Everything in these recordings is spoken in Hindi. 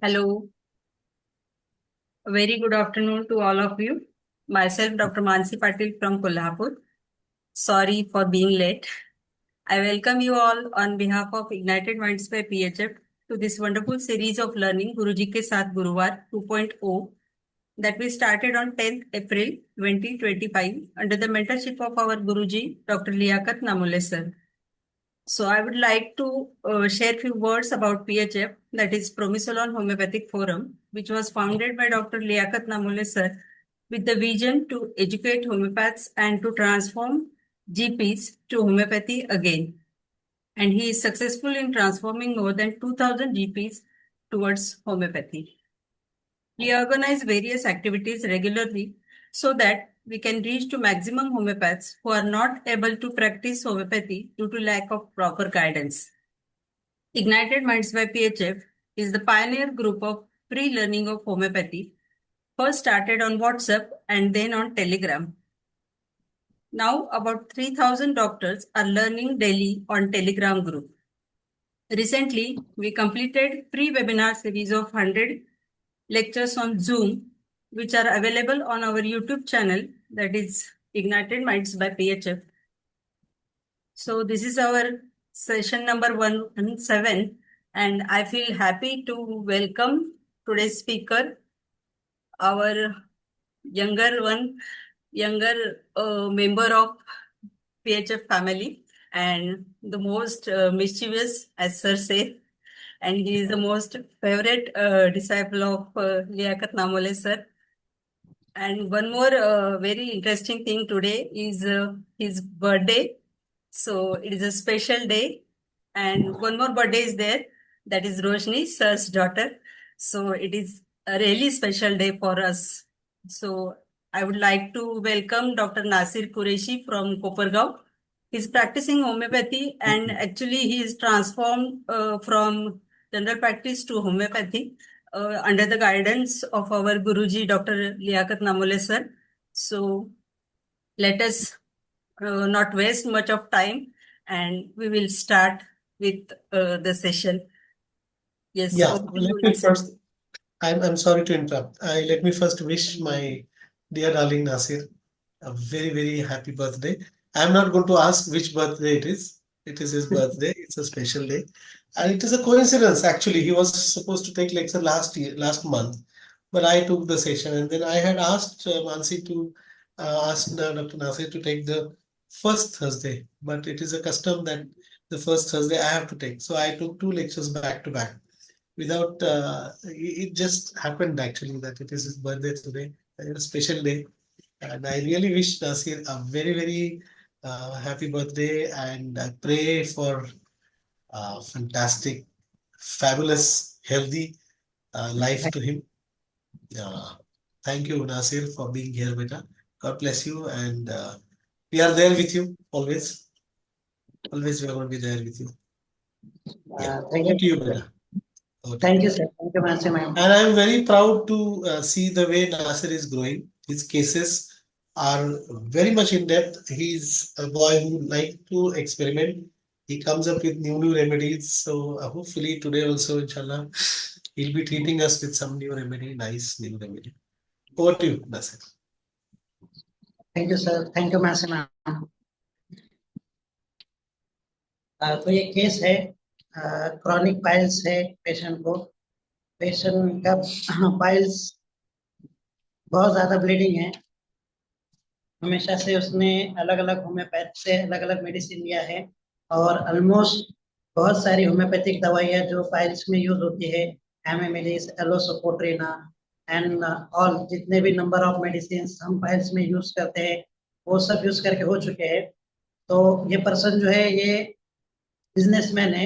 Hello, a very good afternoon to all of you. Myself, Dr. Mansi Patil from Kolhapur. Sorry for being late. I welcome you all on behalf of Ignited Minds by PHF to this wonderful series of learning Guruji Ke Saath Guruvar 2.0 that we started on 10th April 2025 under the mentorship of our Guruji, Dr. Liaquat Namole sir. So I would like to share few words about PHF, that is Promisolon Homeopathic Forum, which was founded by Dr. Liaquat Namole sir with the vision to educate homeopaths and to transform GPs to homeopathy again. And he is successful in transforming more than 2000 GPs towards homeopathy. We organize various activities regularly so that we can reach to maximum homeopaths who are not able to practice homeopathy due to lack of proper guidance. Ignited Minds by PHF is the pioneer group of free learning of homeopathy, first started on WhatsApp and then on Telegram. Now about 3000 doctors are learning daily on Telegram group. Recently, we completed free webinar series of 100 lectures on Zoom, which are available on our YouTube channel, that is Ignited Minds by PHF. So this is our session number 117, and I feel happy to welcome today's speaker, our younger member of PHF family, and the most mischievous, as sir said, and he is the most favorite disciple of Liaquat Namole sir. And one more very interesting thing today is his birthday. So it is a special day. And one more birthday is there. That is Roshni, sir's daughter. So it is a really special day for us. So I would like to welcome Dr. Nasir Qureshi from Kopargaon. He's practicing homeopathy and actually he is transformed from general practice to homeopathy under the guidance of our Guruji, Dr. Liaquat Namole sir. So let us not waste much of time and we will start with the session. Yes, Yeah, over to let you, me Nasir. first, I'm sorry to interrupt. Let me first wish my dear darling Nasir a very, very happy birthday. I'm not going to ask which birthday it is. It is his birthday. It's a special day. And it is a coincidence, actually. He was supposed to take lecture last month, but I took the session. And then I had asked Mansi to ask Dr. Nasir to take the first Thursday, but it is a custom that the first Thursday I have to take. So I took two lectures back to back without it just happened actually that it is his birthday today, a special day, and I really wish Nasir a very very happy birthday, and I pray for fantastic, fabulous, healthy life to him. uh, Thank you, Nasir, for being here, beta. God bless you, and we are there with you always we are going to be there with you. Yeah, Thank over you. to you, beta. Over to you. Thank you, sir. Thank you, Mansi ma'am. And I'm very proud to see the way Nasir is growing. His cases are very much in depth. He's a boy who like to experiment. He comes up with new remedies. So hopefully today also, inshallah, he'll be treating us with some new remedy, nice new remedy. Over to you, Nasir. Thank you, sir. Thank you, Mansi ma'am. तो ये केस है, क्रॉनिक पाइल्स है पेशेंट को। पेशेंट का पाइल्स बहुत ज्यादा ब्लीडिंग है। हमेशा से उसने अलग अलग होम्योपैथ से अलग अलग मेडिसिन लिया है और ऑलमोस्ट बहुत सारी होम्योपैथिक दवाइयाँ जो पाइल्स में यूज होती है, एमिमिलिस, एलोसोपोट्रिना एंड ऑल जितने भी नंबर ऑफ मेडिसिन हम पाइल्स में यूज करते हैं वो सब यूज करके हो चुके हैं। तो ये पर्सन जो है ये बिजनेसमैन है,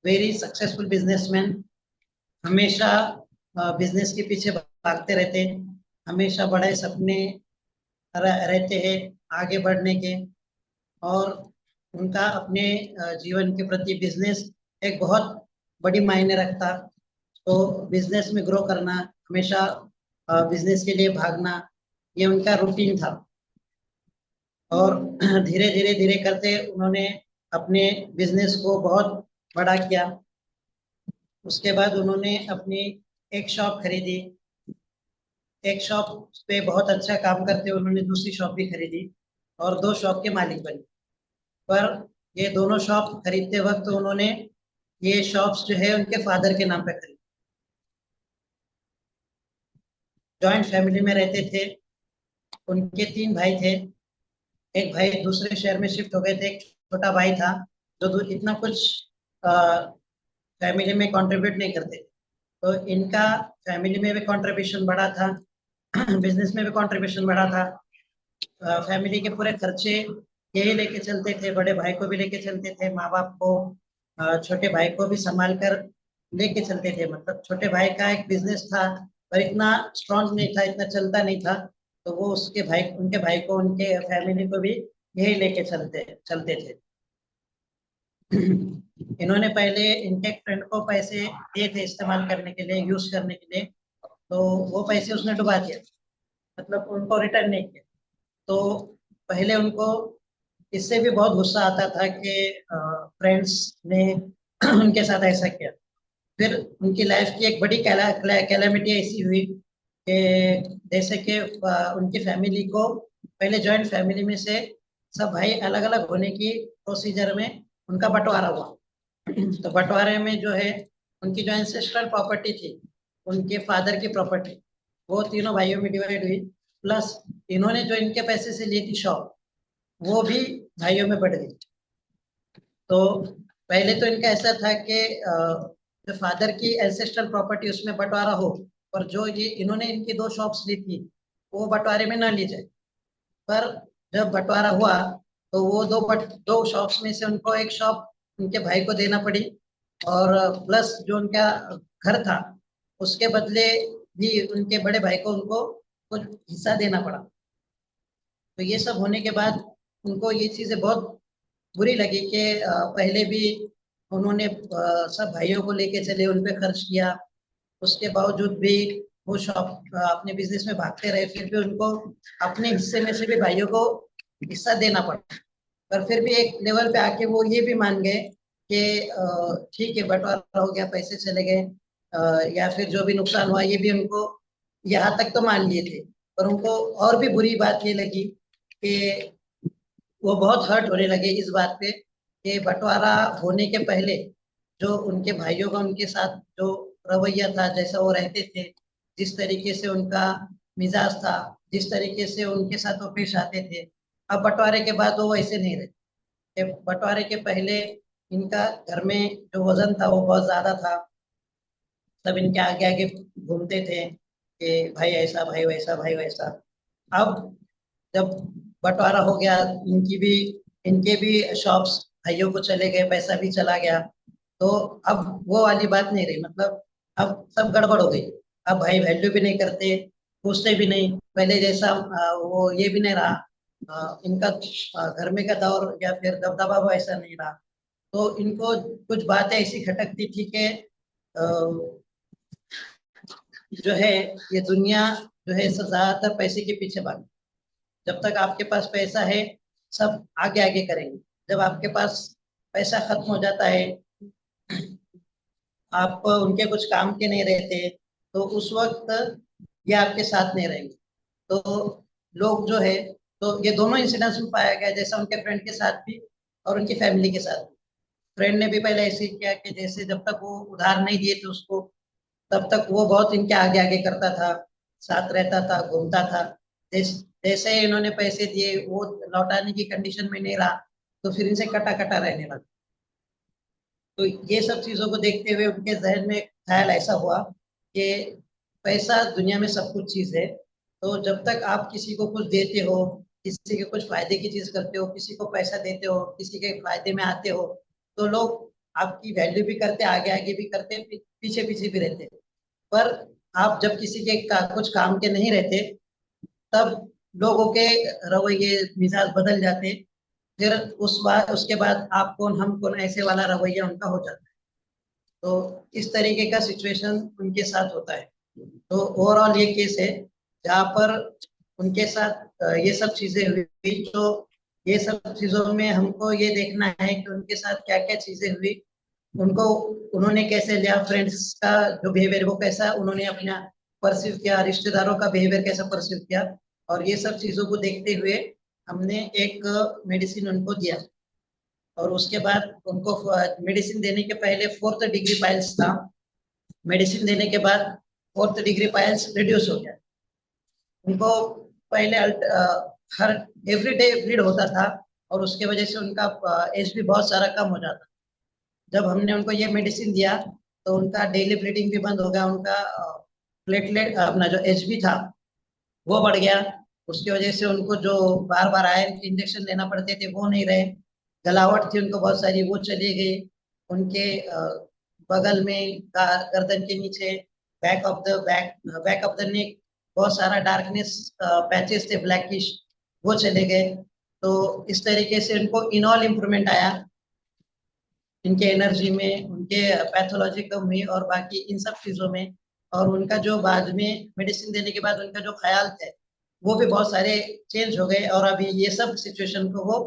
वेरी सक्सेसफुल बिजनेसमैन। हमेशा बिजनेस के पीछे भागते रहते हैं, हमेशा बड़े सपने रहते हैं आगे बढ़ने के, और उनका अपने जीवन के प्रति बिजनेस एक बहुत बड़ी मायने रखता। तो बिजनेस में ग्रो करना, हमेशा बिजनेस के लिए भागना, ये उनका रूटीन था। और धीरे धीरे धीरे करते उन्होंने अपने बिजनेस को बहुत बड़ा किया। उसके बाद उन्होंने अपनी एक शॉप खरीदी, एक शॉप पे बहुत अच्छा काम करते हुए उन्होंने दूसरी शॉप भी खरीदी और 2 शॉप के मालिक बने। पर ये दोनों शॉप खरीदते वक्त उन्होंने ये शॉप्स जो है उनके फादर के नाम पे खरीदी। जॉइंट फैमिली में रहते थे, उनके 3 भाई थे। एक भाई दूसरे शहर में शिफ्ट हो गए थे, एक छोटा भाई था जो इतना कुछ फैमिली में कंट्रीब्यूट नहीं करते। तो इनका फैमिली में भी कंट्रीब्यूशन बढ़ा था, बिजनेस में भी कंट्रीब्यूशन बढ़ा था। फैमिली के पूरे खर्चे यही लेके चलते थे, बड़े भाई को भी लेके चलते थे, माँ बाप को, छोटे भाई को भी संभाल कर लेके चलते थे। मतलब छोटे भाई का एक बिजनेस था पर इतना स्ट्रांग नहीं था, इतना चलता नहीं था। तो वो उसके भाई, उनके भाई को, उनके फैमिली को भी यही लेके चलते चलते थे। इन्होंने पहले इनके फ्रेंड को पैसे दिए थे इस्तेमाल करने के लिए, यूज करने के लिए। तो वो पैसे उसने डुबा दिया, मतलब उनको रिटर्न नहीं किया। तो पहले उनको इससे भी बहुत गुस्सा आता था कि फ्रेंड्स ने उनके साथ ऐसा किया। फिर उनकी लाइफ की एक बड़ी कैलामिटी ऐसी हुई कि जैसे कि उनकी फैमिली को, पहले जॉइंट फैमिली में से सब भाई अलग अलग होने की प्रोसीजर में उनका बंटवारा हुआ। तो बंटवारे में जो है उनकी जो एंसेस्ट्रल प्रॉपर्टी थी, उनके फादर की प्रॉपर्टी, वो तीनों भाइयों में डिवाइड हुई। प्लस इन्होंने जो इनके पैसे से ली थी शॉप, वो भी भाइयों में बढ़ गई। तो पहले तो इनका ऐसा था कि जो फादर की एंसेस्ट्रल प्रॉपर्टी उसमें बंटवारा हो, और जो ये इन्होंने इनकी 2 शॉप्स ली थी वो बंटवारे में ना ली जाए। पर जब बंटवारा हुआ तो वो 2 शॉप्स में से उनको एक शॉप उनके भाई को देना पड़ी, और प्लस जो उनका घर था उसके बदले भी उनके बड़े भाई को उनको कुछ हिस्सा देना पड़ा। तो ये सब होने के बाद उनको ये चीजें बहुत बुरी लगी कि पहले भी उन्होंने सब भाइयों को लेके चले, उन पे खर्च किया, उसके बावजूद भी वो शॉप अपने बिजनेस में भागते रहे, फिर भी उनको अपने हिस्से में से भी भाइयों को हिस्सा देना पड़ा। पर फिर भी एक लेवल पे आके वो ये भी मान गए कि ठीक है, बंटवारा हो गया, पैसे चले गए, या फिर जो भी नुकसान हुआ ये भी उनको, यहाँ तक तो मान लिए थे। पर उनको और भी बुरी बात ये लगी कि वो बहुत हर्ट होने लगे इस बात पे कि बंटवारा होने के पहले जो उनके भाइयों का उनके साथ जो रवैया था, जैसा वो रहते थे, जिस तरीके से उनका मिजाज था, जिस तरीके से उनके साथ वो पेश आते थे, अब बंटवारे के बाद वो वैसे नहीं रहे। कि बंटवारे के पहले इनका घर में जो वजन था वो बहुत ज्यादा था, सब इनके आगे आगे घूमते थे कि भाई ऐसा, भाई वैसा, भाई वैसा। अब जब बंटवारा हो गया, इनके भी शॉप्स भाइयों को चले गए, पैसा भी चला गया, तो अब वो वाली बात नहीं रही। मतलब अब सब गड़बड़ हो गई। अब भाई वैल्यू भी नहीं करते, पूछते भी नहीं, पहले जैसा वो ये भी नहीं रहा। इनका घर में का दौर या फिर दबदबा वो ऐसा नहीं रहा। तो इनको कुछ बातें ऐसी खटकती थी कि जो है ये दुनिया जो है सब ज्यादातर पैसे के पीछे भाग। जब तक आपके पास पैसा है सब आगे आगे करेंगे, जब आपके पास पैसा खत्म हो जाता है, आप उनके कुछ काम के नहीं रहते, तो उस वक्त ये आपके साथ नहीं रहेंगे। तो लोग जो है, तो ये दोनों इंसिडेंट्स में पाया गया, जैसा उनके फ्रेंड के साथ भी और उनकी फैमिली के साथ भी। फ्रेंड ने भी पहले ऐसे ही किया कि जैसे जब तक वो उधार नहीं दिए थे उसको, तब तक वो बहुत इनके आगे आगे करता था, साथ रहता था, घूमता था। जैसे ही इन्होंने पैसे दिए, वो लौटाने की कंडीशन में नहीं रहा, तो फिर इनसे कटा कटा रहने लगा। तो ये सब चीजों को देखते हुए उनके जहन में ख्याल ऐसा हुआ कि पैसा दुनिया में सब कुछ चीज है। तो जब तक आप किसी को कुछ देते हो, किसी के कुछ फायदे की चीज करते हो, किसी को पैसा देते हो, किसी के फायदे में आते हो, तो लोग आपकी वैल्यू भी करते, आगे आगे भी करते, पीछे पीछे भी रहते। पर आप जब किसी के कुछ काम के नहीं रहते, तब लोगों के रवैये मिजाज बदल जाते। फिर उसके बाद आप कौन हम कौन, ऐसे वाला रवैया उनका हो जाता है। तो इस तरीके का सिचुएशन उनके साथ होता है। तो ओवरऑल ये केस है जहाँ पर उनके साथ ये सब चीजें हुई। तो ये सब चीजों में हमको ये देखना है कि उनके साथ क्या क्या चीजें हुई उनको उन्होंने कैसे लिया, फ्रेंड्स का जो बिहेवियर वो कैसा उन्होंने अपना परसीव किया, रिश्तेदारों का बिहेवियर कैसा परसीव किया, और ये सब चीजों को देखते हुए हमने एक मेडिसिन उनको दिया। और उसके बाद उनको मेडिसिन देने के पहले 4th डिग्री पाइल्स था। मेडिसिन देने के बाद 4th डिग्री पाइल्स रिड्यूस हो गया। उनको पहले हर एवरीडे ब्लीड होता था, और उसके वजह से उनका एज भी बहुत सारा कम हो जाता। जब हमने उनको ये मेडिसिन दिया तो उनका डेली ब्लीडिंग भी बंद हो गया, उनका प्लेटलेट अपना जो एच बी था वो बढ़ गया। उसकी वजह से उनको जो बार बार आयरन के इंजेक्शन लेना पड़ते थे वो नहीं रहे। गलावट थी उनको बहुत सारी, वो चली गई। उनके बगल में गर्दन के नीचे बैक ऑफ द नेक बहुत सारा डार्कनेस पैचेस थे ब्लैकिश, वो चले गए। तो इस तरीके से उनको इनऑल इम्प्रूवमेंट आया, इनके एनर्जी में, उनके पैथोलॉजी कम हुई और बाकी इन सब चीजों में। और उनका जो बाद में मेडिसिन देने के बाद उनका जो ख्याल थे वो भी बहुत सारे चेंज हो गए, और अभी ये सब सिचुएशन को वो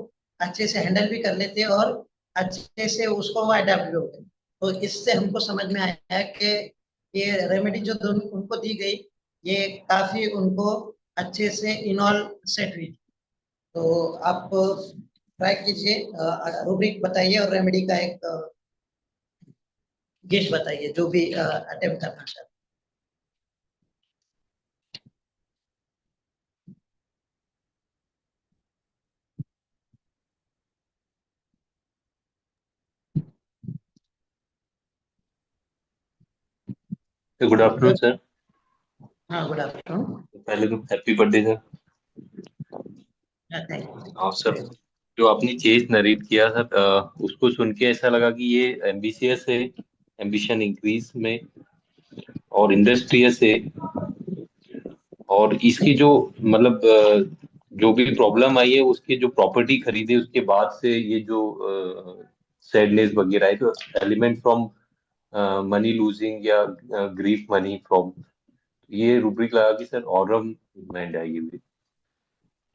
अच्छे से हैंडल भी कर लेते और अच्छे से उसको वो अडेप्ट भी हो गए। तो इससे हमको समझ में आया कि ये रेमेडी जो उनको दी गई ये काफी उनको अच्छे से इनऑल सेट हुई। तो आप ट्राई कीजिए, रूब्रिक बताइए और रेमेडी का एक गेस बताइए जो भी अटेम्प्ट करना चाहते गुड आफ्टरनून हैं। सर। हाँ, गुड आफ्टरनून। पहले तो हैप्पी बर्थडे सर। थैंक और सर यू। जो आपने केस नरेट किया सर, उसको सुन के ऐसा लगा कि ये एम्बिशियस है, एम्बिशन इंक्रीज में, और इंडस्ट्रियस है। और इसकी जो मतलब जो भी प्रॉब्लम आई है उसके जो प्रॉपर्टी खरीदे उसके बाद से ये जो सैडनेस वगैरह है, तो एलिमेंट फ्रॉम मनी लूजिंग या ग्रीफ मनी फ्रॉम, ये रूब्रिक लगा कि सर ऑरम में जाएगी भी।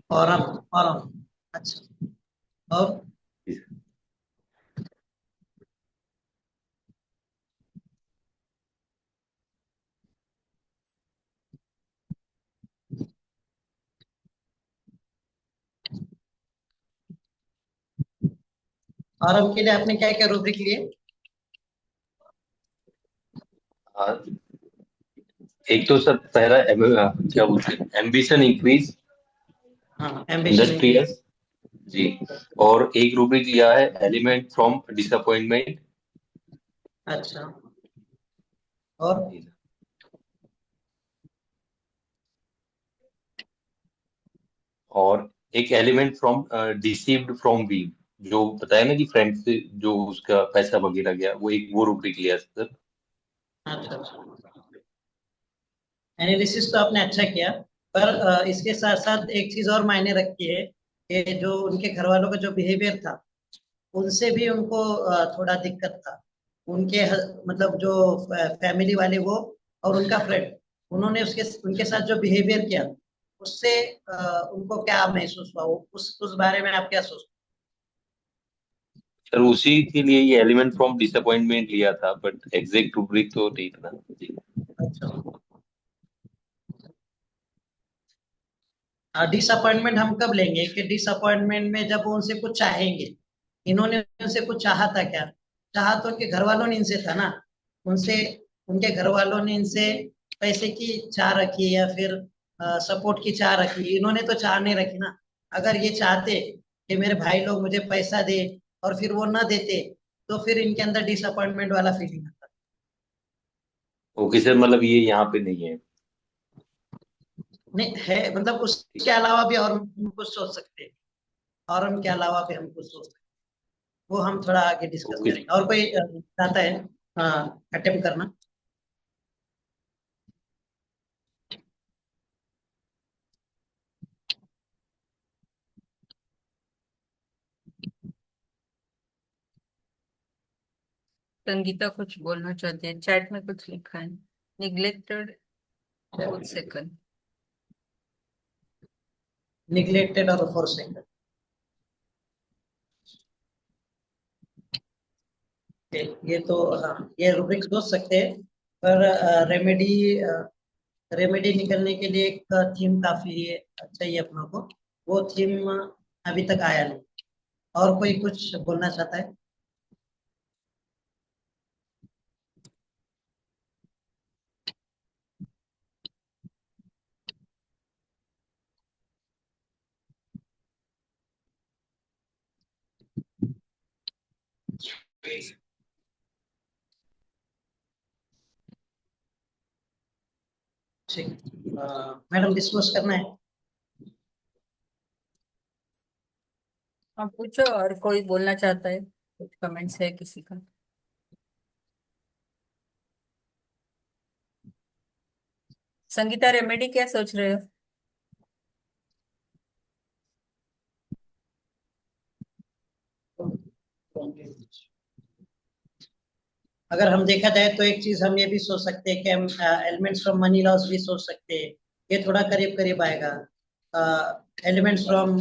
और अच्छा, और के लिए आपने क्या क्या रूब्रिक लिए? हाँ, एक तो सर पहला क्या बोलते हैं, एम्बिशन इंक्रीज, हाँ, एम्बिशन इंक्रीज। इंडस्ट्रियस जी। और एक रूब्रिक लिया है एलिमेंट फ्रॉम डिसअपॉइंटमेंट। अच्छा, और और एक element from deceived from we, जो बताया ना कि फ्रेंड से जो उसका पैसा वगैरह गया, वो एक वो रूब्रिक लिया सर। अच्छा अच्छा, एनालिसिस तो आपने अच्छा किया, पर इसके साथ साथ एक चीज और मायने रखती है कि जो उनके घर वालों का जो बिहेवियर था उनसे भी उनको थोड़ा दिक्कत था। मतलब जो फैमिली वाले वो और उनका फ्रेंड, उन्होंने उसके उनके साथ जो बिहेवियर किया उससे उनको क्या महसूस हुआ, उस बारे में आप क्या सोचते सर उसी के लिए ये एलिमेंट फ्रॉम डिसअपॉइंटमेंट लिया था, बट एग्जैक्ट रूब्रिक तो नहीं था जी। हैं? अच्छा, डिसअपॉइंटमेंट हम कब लेंगे कि डिसअपॉइंटमेंट में जब वो उनसे कुछ चाहेंगे। इन्होंने उनसे कुछ चाहा था क्या? चाहा तो उनके घर वालों ने इनसे था ना। उनसे उनके घर वालों ने इनसे पैसे की चाह रखी या फिर सपोर्ट की चाह रखी, इन्होंने तो चाह नहीं रखी ना। अगर ये चाहते कि मेरे भाई लोग मुझे पैसा दे और फिर वो ना देते तो फिर इनके अंदर डिसअपॉइंटमेंट वाला फीलिंग आता। ओके सर, मतलब ये यहाँ पे नहीं है। नहीं है, मतलब उसके अलावा भी और हम कुछ सोच सकते हैं, और हम के अलावा भी हम कुछ सोच सकते हैं। वो हम थोड़ा आगे डिस्कस ओके। करेंगे। और कोई चाहता है अटेम्प्ट करना? संगीता कुछ बोलना चाहती है, चैट में कुछ लिखा है, निग्लेक्टेड 4 सेकंड। निग्लेक्टेड और फोर्सिंग। ये तो हाँ, ये रूब्रिक सोच सकते हैं, पर रेमेडी निकलने के लिए एक थीम काफी चाहिए अपनों को। वो थीम अभी तक आया नहीं। और कोई कुछ बोलना चाहता है? ठीक। मैडम डिस्कस करना है? आप पूछो, और कोई बोलना चाहता है? कुछ कमेंट्स है किसी का? संगीता, रेमेडी क्या सोच रहे हो? अगर हम देखा जाए तो एक चीज हम ये भी सोच सकते हैं कि हम एलिमेंट्स फ्रॉम मनी लॉस भी सोच सकते हैं। ये थोड़ा करीब करीब आएगा। एलिमेंट्स फ्रॉम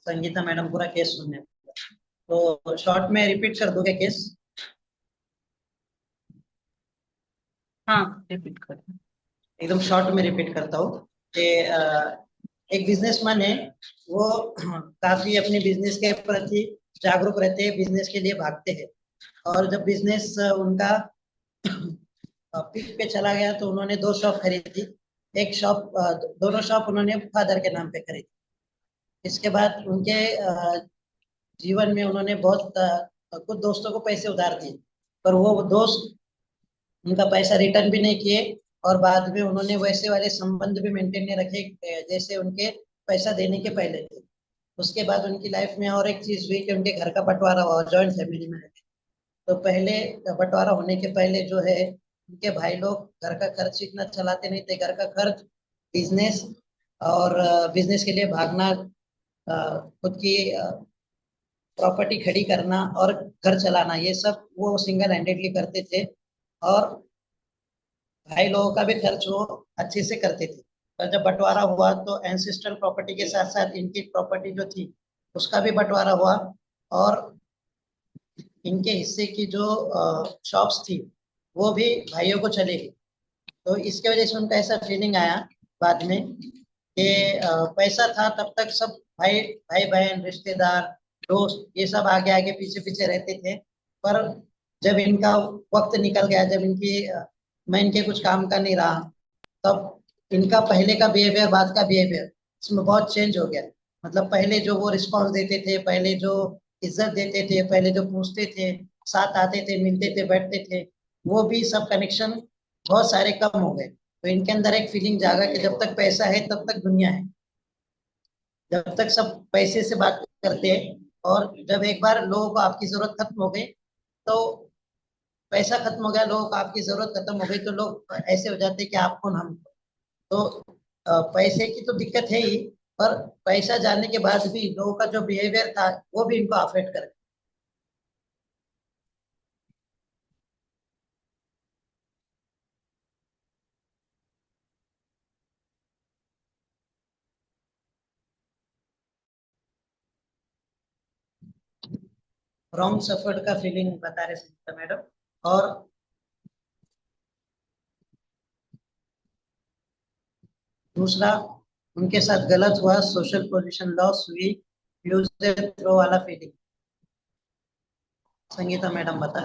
संगीता मैडम पूरा केस सुनने, तो शॉर्ट में रिपीट कर दोगे केस? हाँ, रिपीट करो। एकदम शॉर्ट में रिपीट करता हूँ कि एक बिजनेसमैन है। वो काफी अपने बिजनेस के प्रति जागरूक रहते हैं, बिजनेस के लिए भागते हैं। और जब बिजनेस उनका पीक पे चला गया तो उन्होंने दो शॉप खरीदी। एक शॉप, दोनों शॉप उन्होंने फादर के नाम पे खरीदी। इसके बाद उनके जीवन में उन्होंने बहुत कुछ दोस्तों को पैसे उधार दिए, पर वो दोस्त उनका पैसा रिटर्न भी नहीं किए। और बाद में उन्होंने वैसे वाले संबंध भी मेंटेन नहीं रखे जैसे उनके पैसा देने के पहले थे। उसके बाद उनकी लाइफ में और एक चीज हुई कि उनके घर का बंटवारा हुआ, जॉइंट फैमिली में रहते। तो पहले बंटवारा होने के पहले जो है, उनके भाई लोग घर का खर्च इतना चलाते नहीं थे। घर का खर्च, बिजनेस, और बिजनेस के लिए भागना, खुद की प्रॉपर्टी खड़ी करना और घर चलाना, ये सब वो सिंगल हैंडेडली करते थे। और भाई लोगों का भी खर्च वो अच्छे से करते थे। पर जब बंटवारा हुआ तो एंसिस्ट्रल प्रॉपर्टी के साथ साथ इनकी प्रॉपर्टी जो थी उसका भी बंटवारा हुआ। और इनके हिस्से की जो शॉप्स थी वो भी भाइयों को चली गई। तो इसके वजह से उनका ऐसा फीलिंग आया बाद में कि पैसा था तब तक सब भाई भाई बहन रिश्तेदार दोस्त ये सब आगे आगे पीछे पीछे रहते थे। पर जब इनका वक्त निकल गया, जब मैं इनके कुछ काम का नहीं रहा, तब इनका पहले का बिहेवियर बाद का बिहेवियर इसमें बहुत चेंज हो गया। मतलब पहले जो वो रिस्पॉन्स देते थे, पहले जो इज्जत देते थे, पहले जो पूछते थे, साथ आते थे, मिलते थे, बैठते थे, वो भी सब कनेक्शन बहुत सारे कम हो गए। तो इनके अंदर एक फीलिंग जागा कि जब तक पैसा है तब तक दुनिया है। जब तक सब पैसे से बात करते हैं, और जब एक बार लोगों को आपकी जरूरत खत्म हो गई तो पैसा खत्म हो गया, लोगों को आपकी जरूरत खत्म हो गई तो लोग ऐसे हो जाते हैं कि आप कौन हम कौन। तो पैसे की तो दिक्कत है ही, पर पैसा जाने के बाद भी लोगों का जो बिहेवियर था वो भी इनको अफेक्ट कर। रॉन्ग सफर्ड का फीलिंग बता रहे संगीता मैडम। और दूसरा, उनके साथ गलत हुआ, सोशल पोजीशन लॉस हुई, यूज एंड थ्रो वाला फीलिंग। संगीता मैडम बता।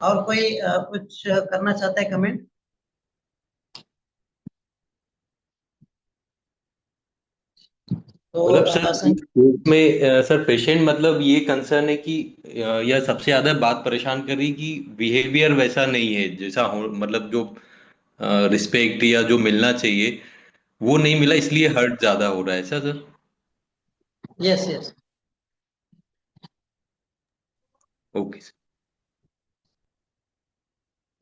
और कोई कुछ करना चाहता है कमेंट? तो मतलब सर में सर पेशेंट मतलब ये कंसर्न है कि यह सबसे ज्यादा बात परेशान कर रही कि बिहेवियर वैसा नहीं है जैसा हो, मतलब जो रिस्पेक्ट या जो मिलना चाहिए वो नहीं मिला, इसलिए हर्ट ज्यादा हो रहा है ऐसा sir? Yes yes. Okay sir.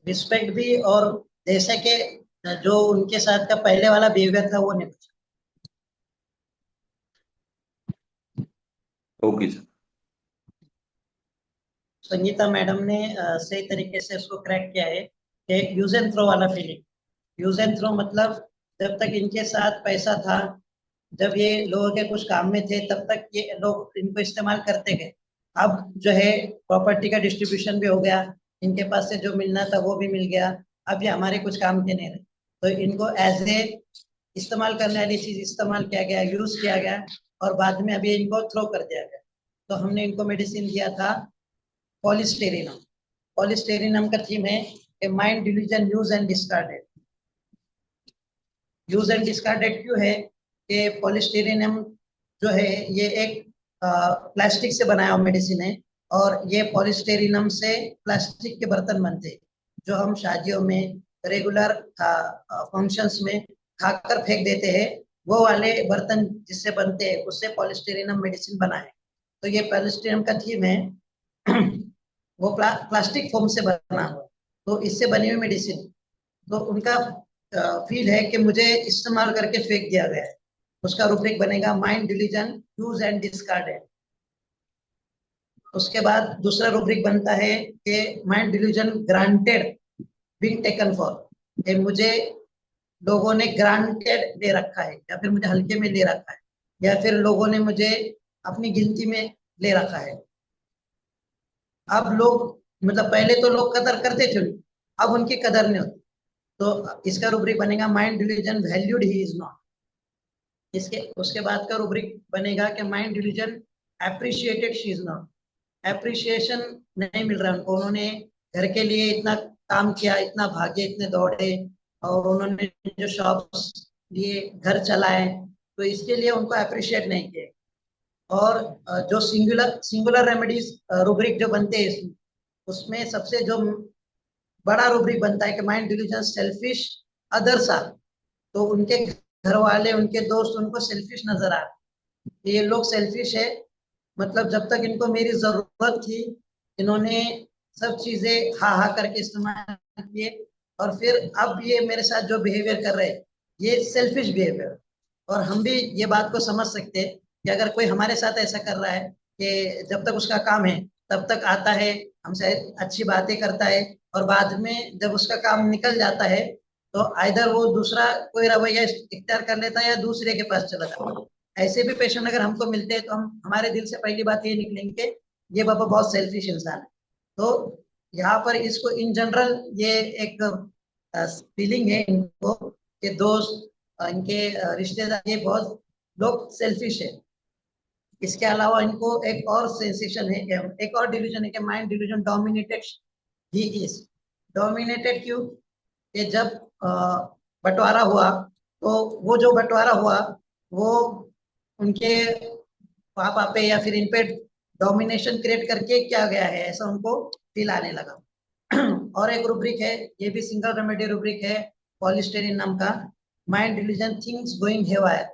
Respect भी, और जैसे कि जो उनके साथ का पहले वाला बिहेवियर था वो नहीं बचा। Okay sir. संगीता मैडम ने सही तरीके से उसको क्रैक किया है कि यूज एंड थ्रो वाला फीलिंग। यूज एंड थ्रो मतलब जब तक इनके साथ पैसा था, जब ये लोगों के कुछ काम में थे तब तक ये लोग इनको इस्तेमाल करते गए। अब जो है प्रॉपर्टी का डिस्ट्रीब्यूशन भी हो गया, इनके पास से जो मिलना था वो भी मिल गया, अब ये हमारे कुछ काम के नहीं रहे, तो इनको एज ए इस्तेमाल करने वाली चीज इस्तेमाल किया गया, यूज किया गया, और बाद में अभी इनको थ्रो कर दिया गया। तो हमने इनको मेडिसिन दिया था पॉलिस्टेरिनम। पॉलिस्टेरिनम का थीम है कि mind delusion use and discarded. Use and discarded क्यों है कि पॉलिस्टेरिनम जो है ये एक प्लास्टिक से बनाया हुआ मेडिसिन है, और ये पॉलिस्टेरिनम से प्लास्टिक के बर्तन बनते हैं जो हम शादियों में रेगुलर फंक्शंस में खाकर फेंक देते हैं, वो वाले बर्तन जिससे बनते हैं उससे पॉलिस्टेरिनम मेडिसिन बना है। तो ये पॉलिस्टेरिनम का थीम है वो प्लास्टिक फोम से बना हुआ, तो इससे बनी हुई मेडिसिन, तो उनका फील है कि मुझे इस्तेमाल करके फेंक दिया गया है। उसका रूब्रिक बनेगा mind delusion use and discarded. उसके बाद दूसरा रूब्रिक बनता है कि mind delusion granted being taken for. मुझे लोगों ने ग्रांटेड ले रखा है, या फिर मुझे हल्के में ले रखा है, या फिर लोगों ने मुझे अपनी गिनती में ले रखा है। अब लोग, मतलब पहले तो लोग कदर करते थे, अब उनकी कदर नहीं होती, तो इसका रूब्रिक बनेगा mind delusion valued he is not. इसके उसके बाद का रूब्रिक बनेगा कि mind delusion appreciated she is not. Appreciation नहीं मिल रहा उनको, उन्होंने घर के लिए इतना काम किया, इतना भागे, इतने दौड़े, और उन्होंने जो शॉप्स लिए, घर चलाए, तो इसके लिए उनको अप्रिशिएट नहीं किए। और जो सिंगुलर सिंगुलर रेमेडीज रूब्रिक जो बनते हैं इसमें, उसमें सबसे जो बड़ा रूब्रिक बनता है कि mind delusion selfish others are. तो उनके घर वाले, उनके दोस्त उनको सेल्फिश नजर आ रहे, ये लोग सेल्फिश है, मतलब जब तक इनको मेरी जरूरत थी इन्होंने सब चीजें हा हा करके इस्तेमाल किए, और फिर अब ये मेरे साथ जो बिहेवियर कर रहे हैं ये सेल्फिश बिहेवियर। और हम भी ये बात को समझ सकते हैं कि अगर कोई हमारे साथ ऐसा कर रहा है कि जब तक उसका काम है तब तक आता है, हमसे अच्छी बातें करता है, और बाद में जब उसका काम निकल जाता है तो आइदर वो दूसरा कोई रवैया इख्तियार कर लेता है या दूसरे के पास चला जाता है। ऐसे भी पेशेंट अगर हमको मिलते हैं तो हम, हमारे दिल से पहली बात ये निकलेंगे कि ये बाबा बहुत सेल्फिश इंसान है। तो यहाँ पर इसको इन जनरल ये एक फीलिंग है इनको कि दोस्त, इनके रिश्तेदार, ये बहुत लोग सेल्फिश है। इसके अलावा इनको एक और सेंसेशन है, एक और डिल्यूजन है कि mind delusion dominated he is. Dominated क्यों? कि जब बंटवारा हुआ, तो वो जो बंटवारा हुआ वो उनके पापा पे या फिर इन पे डोमिनेशन क्रिएट करके क्या गया है, ऐसा उनको फील आने लगा। और एक रूब्रिक है, ये भी सिंगल रेमेडी रूब्रिक है पॉलिस्टेरिन नाम का, mind delusion things going haywire.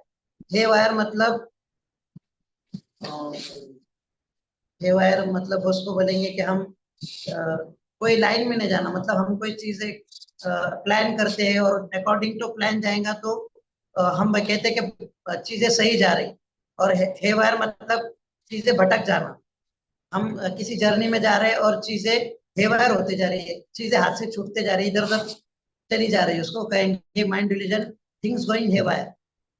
Haywire मतलब हेवायर मतलब उसको बोलेंगे कि हम कोई लाइन में नहीं जाना, मतलब हम कोई चीजें प्लान करते हैं और अकॉर्डिंग टू प्लान जाएगा तो हम कहते हैं कि चीजें सही जा रही, और हेवायर मतलब चीजें भटक जाना। हम किसी जर्नी में जा रहे हैं और चीजें हेवायर होते जा रही है, चीजें हाथ से छूटते जा रही है, इधर उधर चली जा रही है, उसको कहेंगे mind delusion things going haywire.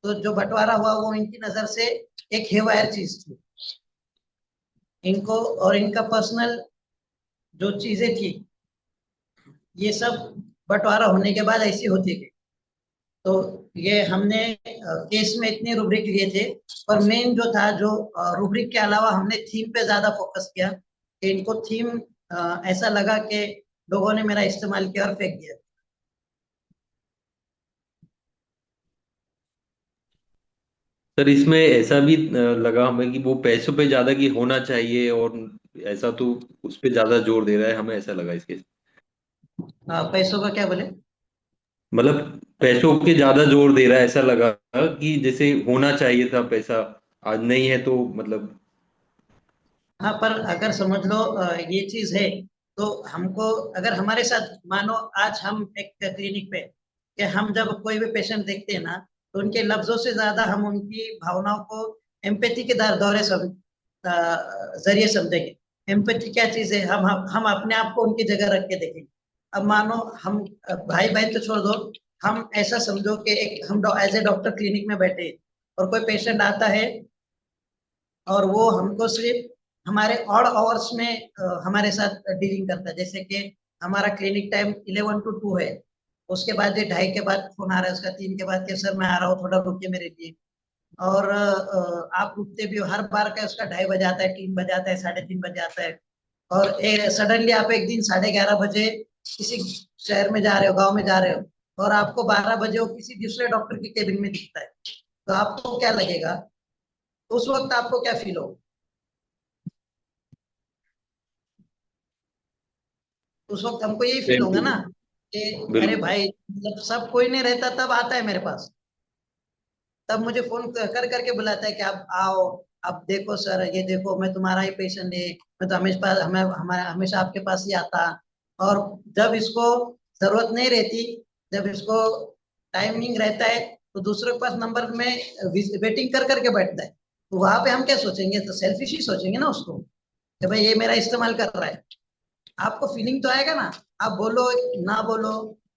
तो जो बंटवारा हुआ वो इनकी नजर से एक हेवायर चीज थी इनको, और इनका पर्सनल जो चीजें थी ये सब बंटवारा होने के बाद ऐसी होती गई। तो ये हमने केस में इतने रूब्रिक लिए थे, पर मेन जो था, जो रूब्रिक के अलावा हमने थीम पे ज्यादा फोकस किया कि इनको थीम ऐसा लगा कि लोगों ने मेरा इस्तेमाल किया और फेंक दिया। सर इसमें ऐसा भी लगा हमें कि वो पैसों पे ज्यादा की होना चाहिए, और ऐसा तो उस पे ज्यादा जोर दे रहा है, हमें ऐसा लगा इसके। पैसों का क्या बोले? मतलब पैसों पे ज्यादा जोर दे रहा है ऐसा लगा, कि जैसे होना चाहिए था पैसा, आज नहीं है तो मतलब। हाँ, पर अगर समझ लो ये चीज है, तो हमको, अगर हमारे साथ मानो आज हम एक क्लिनिक पे, कि हम जब कोई भी पेशेंट देखते हैं ना, तो उनके लफ्जों से ज्यादा हम उनकी भावनाओं को एम्पैथी के दौरे जरिए समझेंगे। एम्पैथी क्या चीज है? हम अपने आप को उनकी जगह रख के देखेंगे। अब मानो हम भाई बहन तो छोड़ दो, हम ऐसा समझो कि एक हम एज ए डॉक्टर क्लिनिक में बैठे, और कोई पेशेंट आता है और वो हमको सिर्फ हमारे ऑड आवर्स में हमारे साथ डीलिंग करता है, जैसे कि हमारा क्लिनिक टाइम 11 to 2 है, उसके बाद ये 2:30 के बाद फोन आ रहा है उसका, 3 के बाद के सर मैं आ रहा हूँ, थोड़ा रुकिए मेरे लिए। और आप रुकते भी हो, हर बार का उसका 2:30 बजे आता है, 3 बजे आता है, 3:30 बजे आता है। और सडनली आप एक दिन 11:30 बजे किसी शहर में जा रहे हो, गांव में जा रहे हो, और आपको 12 बजे वो किसी दूसरे डॉक्टर के केबिन में दिखता है, तो आपको क्या लगेगा? उस वक्त आपको क्या फील हो? उस वक्त हमको यही फील सेम होगा टू ना यू। कि अरे बिल्कुल। भाई, जब सब कोई नहीं रहता तब आता है मेरे पास, तब मुझे फोन कर करके बुलाता है कि आप आओ, आप देखो सर, ये देखो मैं तुम्हारा ही पेशेंट है, मैं तो हमेशा हमारा हमेशा आपके पास ही आता। और जब इसको जरूरत नहीं रहती, जब इसको टाइमिंग रहता है, तो दूसरे के पास नंबर में वेटिंग कर करके बैठता है, तो वहां पे हम क्या सोचेंगे? तो सेल्फिश ही सोचेंगे ना उसको, कि भाई ये मेरा इस्तेमाल कर रहा है। आपको फीलिंग तो आएगा ना, आप बोलो ना बोलो,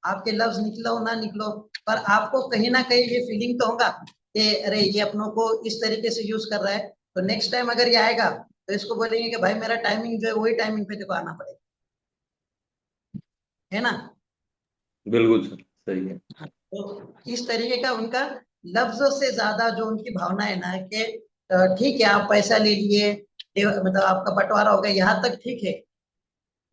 आपके लफ्ज निकलो ना निकलो, पर आपको कहीं ना कहीं ये फीलिंग तो होगा कि अरे ये अपनों को इस तरीके से यूज कर रहा है, तो नेक्स्ट टाइम अगर ये आएगा तो इसको बोलेंगे कि भाई मेरा टाइमिंग जो है वही टाइमिंग पे देखो आना पड़ेगा, है ना? बिल्कुल सर, सही है। हाँ, तो इस तरीके का उनका लफ्जों से ज्यादा जो उनकी भावना है ना कि ठीक है आप पैसा ले लिए, मतलब आपका बंटवारा हो गया, यहाँ तक ठीक है,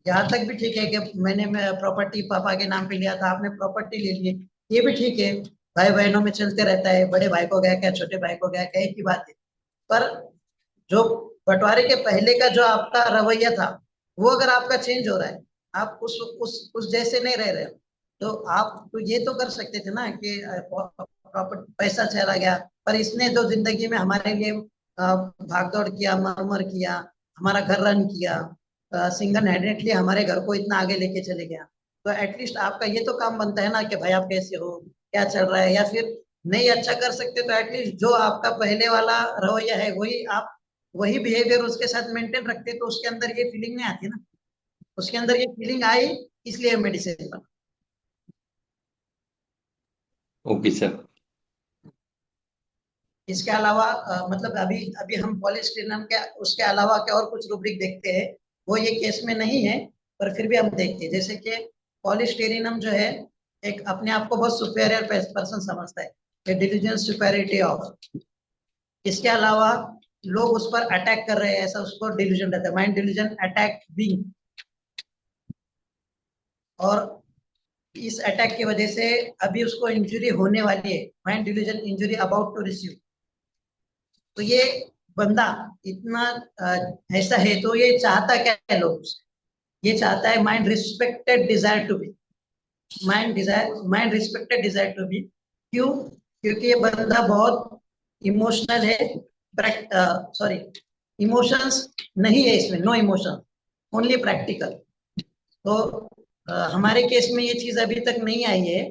यहाँ तक भी ठीक है कि मैंने प्रॉपर्टी पापा के नाम पे लिया था, आपने प्रॉपर्टी ले ली, ये भी ठीक है, भाई बहनों में चलते रहता है, बड़े भाई को गया क्या, छोटे भाई को गया क्या, एक ही बात है। पर जो बंटवारे के पहले का जो आपका रवैया था, वो अगर आपका चेंज हो रहा है, आप उस जैसे नहीं रह रहे हो, तो आप तो ये तो कर सकते थे ना कि प्रॉपर्टी पैसा चला गया, पर इसने जो जिंदगी में हमारे लिए भागदौड़ किया, मरमर किया, हमारा घर रन किया, सिंगल हैंडेडली हमारे घर को इतना आगे लेके चले गया, तो एटलीस्ट आपका ये तो काम बनता है ना कि भाई आप कैसे हो, क्या चल रहा है, या फिर नहीं अच्छा कर सकते तो एटलीस्ट जो आपका पहले वाला रवैया है वही आप, वही बिहेवियर उसके साथ मेंटेन रखते, तो उसके अंदर ये फीलिंग नहीं आती ना, उसके अंदर ये फीलिंग आई, इसलिए मेडिसिन बना। Okay sir. इसके अलावा मतलब अभी अभी हम पॉलीस्टीरिन के उसके अलावा क्या और कुछ रूब्रिक देखते हैं, वो ये केस में नहीं है, पर फिर भी हम देखते हैं, जैसे कि पॉलीस्टीरिनम जो है, एक अपने आप को बहुत सुपेरियर पर्सन समझता है, डिलीजेंस सुपेरिटी ऑफ, इसके अलावा लोग उस पर अटैक कर रहे हैं, ऐसा उसको डिल्यूजन रहता है, माइंड डिल्यूजन अटैक बीइंग। और इस अटैक की वजह से अभी उसको इंजरी होने वाली है, mind delusion injury about to receive. तो ये बंदा इतना ऐसा है, तो ये चाहता क्या है लोग से? ये चाहता है mind respected desire to be, mind respected desire to be. क्यों? क्योंकि ये बंदा बहुत इमोशनल है, सॉरी, इमोशंस नहीं है इसमें, नो इमोशन, ओनली प्रैक्टिकल। तो हमारे केस में ये चीज अभी तक नहीं आई है,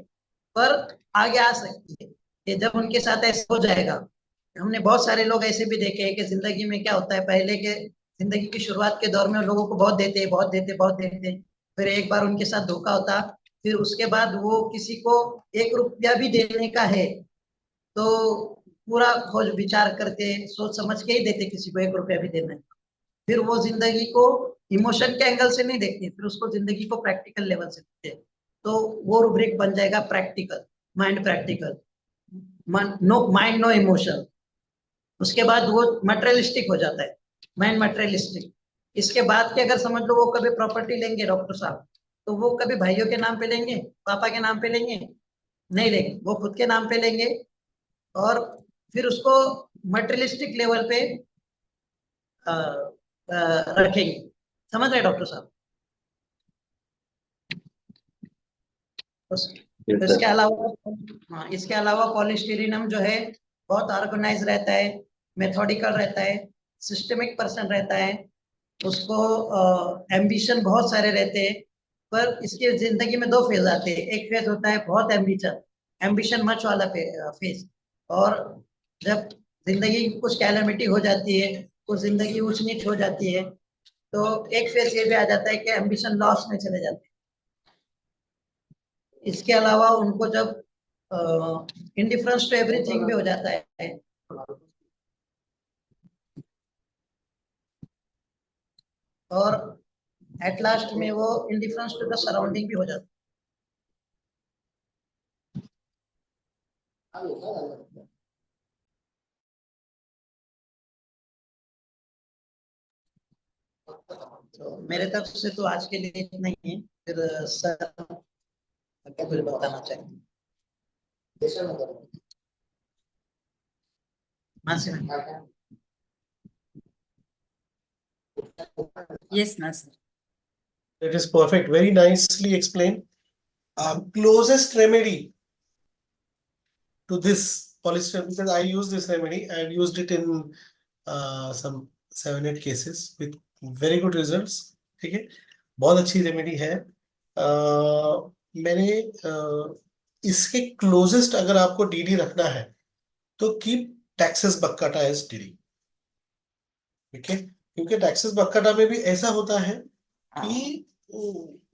पर आगे आ सकती है कि जब उनके साथ ऐसा हो जाएगा। हमने बहुत सारे लोग ऐसे भी देखे हैं कि जिंदगी में क्या होता है, पहले के जिंदगी की शुरुआत के दौर में लोगों को बहुत देते बहुत देते बहुत देते, फिर एक बार उनके साथ धोखा होता, फिर उसके बाद वो किसी को 1 रुपया भी देने का है तो पूरा खोज विचार करके सोच समझ के ही देते, किसी को 1 रुपया भी देना है, फिर वो जिंदगी को इमोशन के एंगल से नहीं देखते, फिर उसको जिंदगी को प्रैक्टिकल लेवल से देखते हैं। तो वो रूब्रिक बन जाएगा practical, mind practical, no mind no emotion. उसके बाद वो मटेरियलिस्टिक हो जाता है, माइंड मटेरियलिस्टिक। इसके बाद के अगर समझ लो वो कभी प्रॉपर्टी लेंगे डॉक्टर साहब, तो वो कभी भाइयों के नाम पे लेंगे, पापा के नाम पे लेंगे? नहीं लेंगे, वो खुद के नाम पे लेंगे, और फिर उसको मटेरियलिस्टिक लेवल पे रखेंगे। समझ रहे डॉक्टर साहब? उस, यस इसके सर। अलावा, हाँ, इसके अलावा पॉलीस्टीरिनम जो है बहुत ऑर्गेनाइज रहता है, मेथोडिकल रहता है, सिस्टमिक पर्सन रहता है, उसको एम्बिशन बहुत सारे रहते हैं, पर इसकी जिंदगी में 2 फेज आते हैं। एक फेज होता है बहुत एम्बिशन, एम्बिशन मच वाला फेज, और जब जिंदगी की कुछ कैलेमिटी हो जाती है, कुछ जिंदगी ऊंच नीच हो जाती है, तो एक फेज ये भी आ जाता है कि एम्बिशन लॉस में चले जाते हैं। इसके अलावा उनको जब इंडिफरेंस टू एवरीथिंग भी हो जाता है, और एट लास्ट में वो इंडिफरेंस टू द सराउंडिंग भी हो जाता है। तो मेरे तरफ से तो आज के लिए इतना ही है। फिर सर क्या कुछ बताना चाहिए? Mansi ma'am. Yes, Nasir. It is perfect. Very nicely explained. Closest remedy to this polyester, because I use this remedy. I've used it in some 7-8 cases with very good results. ठीक है, बहुत अच्छी रेमेडी है। मैंने इसके क्लोजेस्ट अगर आपको डीडी रखना है तो कीप टैक्सेस बक्काटा एज डीडी। ठीक है, क्योंकि टैक्सेस बक्काटा में भी ऐसा होता है कि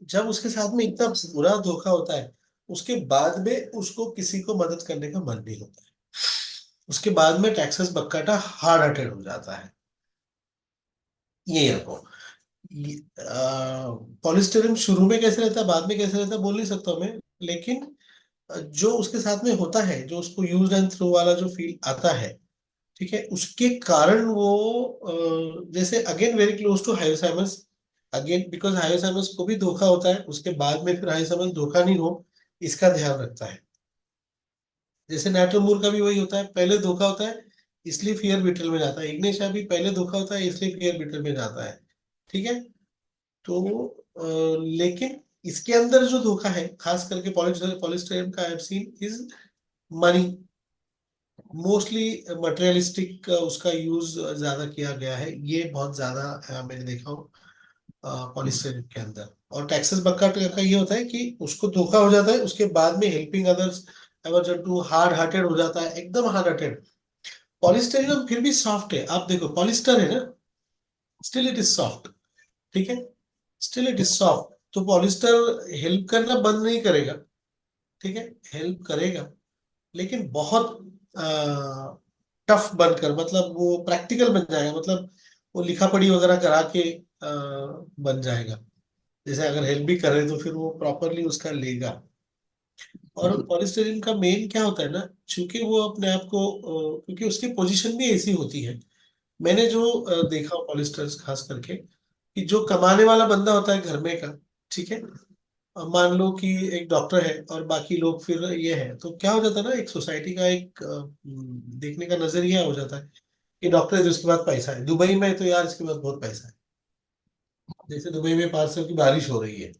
जब उसके साथ में इतना बुरा धोखा होता है, उसके बाद में उसको किसी को मदद करने का मन नहीं होता है। उसके बाद में टैक्सेस बक्काटा हार्ड हार्टेड हो जाता है। ये रखो। पॉलिस्टीरीन शुरू में कैसे रहता है, बाद में कैसे रहता है बोल नहीं सकता हूं मैं, लेकिन जो उसके साथ में होता है, जो उसको यूज एंड थ्रो वाला जो फील आता है, ठीक है, उसके कारण वो जैसे again very close to hypothalamus. Again because hypothalamus को भी धोखा होता है, उसके बाद में फिर हाइपोथैलेमस धोखा नहीं हो, इसका ध्यान रखता है। जैसे नाइट्रोमूर का भी वही होता है, पहले धोखा होता है इसलिए फियर बिटल में जाता है। इग्नेशिया भी पहले धोखा होता है इसलिए फियर बिटल में जाता है। ठीक है, तो लेकिन इसके अंदर जो धोखा है, खास करके पॉलिस्टाइरीन का, I have seen is money. Mostly materialistic उसका यूज ज्यादा किया गया है, ये बहुत ज्यादा मैंने देखा हूँ पॉलिस्टाइरीन के अंदर। और टैक्सेस बक्का का ये होता है कि उसको धोखा हो जाता है, उसके बाद में हेल्पिंग अदर्स एवर जब टू हार्ड हार्टेड हो जाता है, एकदम हार्ड हार्टेड। पॉलिस्टाइरीन फिर भी सॉफ्ट है, आप देखो पॉलिस्टर है ना, स्टिल इट इज सॉफ्ट। ठीक है, स्टिल इट इज सॉफ्ट। तो पॉलिस्टर हेल्प करना बंद नहीं करेगा, ठीक है, हेल्प करेगा, लेकिन बहुत टफ बनकर, मतलब वो प्रैक्टिकल बन जाएगा, मतलब वो लिखा पढ़ी वगैरह करा के बन जाएगा। जैसे अगर हेल्प भी करे तो फिर वो प्रॉपरली उसका लेगा। और पॉलिस्टरीन का मेन क्या होता है ना, चूंकि वो अपने आप को क्योंकि उसकी पोजीशन भी ऐसी होती है। मैंने जो देखा पॉलिस्टर्स खास करके, कि जो कमाने वाला बंदा होता है घर में का, ठीक है, मान लो कि एक डॉक्टर है और बाकी लोग फिर ये है, तो क्या हो जाता है ना, एक सोसाइटी का एक देखने का नजरिया हो जाता है कि डॉक्टर है तो उसके पास पैसा है। दुबई में तो यार इसके पास बहुत पैसा है, जैसे दुबई में 500 की बारिश हो रही है,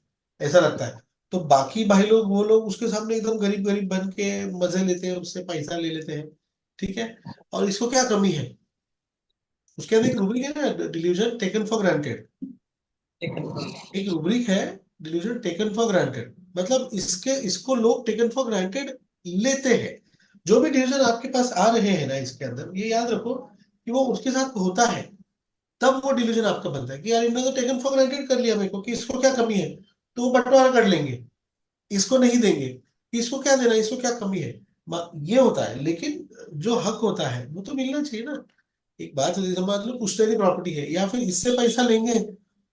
ऐसा लगता है। तो बाकी भाई लोग, वो लोग उसके सामने एकदम गरीब गरीब बन के मजे लेते हैं, उससे पैसा ले लेते हैं। ठीक है, और इसको क्या कमी है, उसके अंदर एक रूब्रिक है ना, डिल्यूजन टेकन फॉर ग्रांटेड। एक रूब्रिक है, डिल्यूजन टेकन फॉर ग्रांटेड, मतलब इसको लोग टेकन फॉर ग्रांटेड लेते हैं। जो भी डिल्यूजन आपके पास आ रहे हैं ना, इसके अंदर ये याद रखो कि वो उसके साथ होता है, तब वो डिल्यूजन आपका बनता है कि यार इन्होंने तो टेकन फॉर ग्रांटेड कर लिया मेरे को, कि इसको क्या कमी है, तो वो बंटवारा कर लेंगे, इसको नहीं देंगे कि इसको क्या देना, इसको क्या कमी है। ये होता है, लेकिन जो हक होता है वो तो मिलना चाहिए ना। एक बात है, जैसे मान लो पुश्तैनी प्रॉपर्टी है, या फिर इससे पैसा लेंगे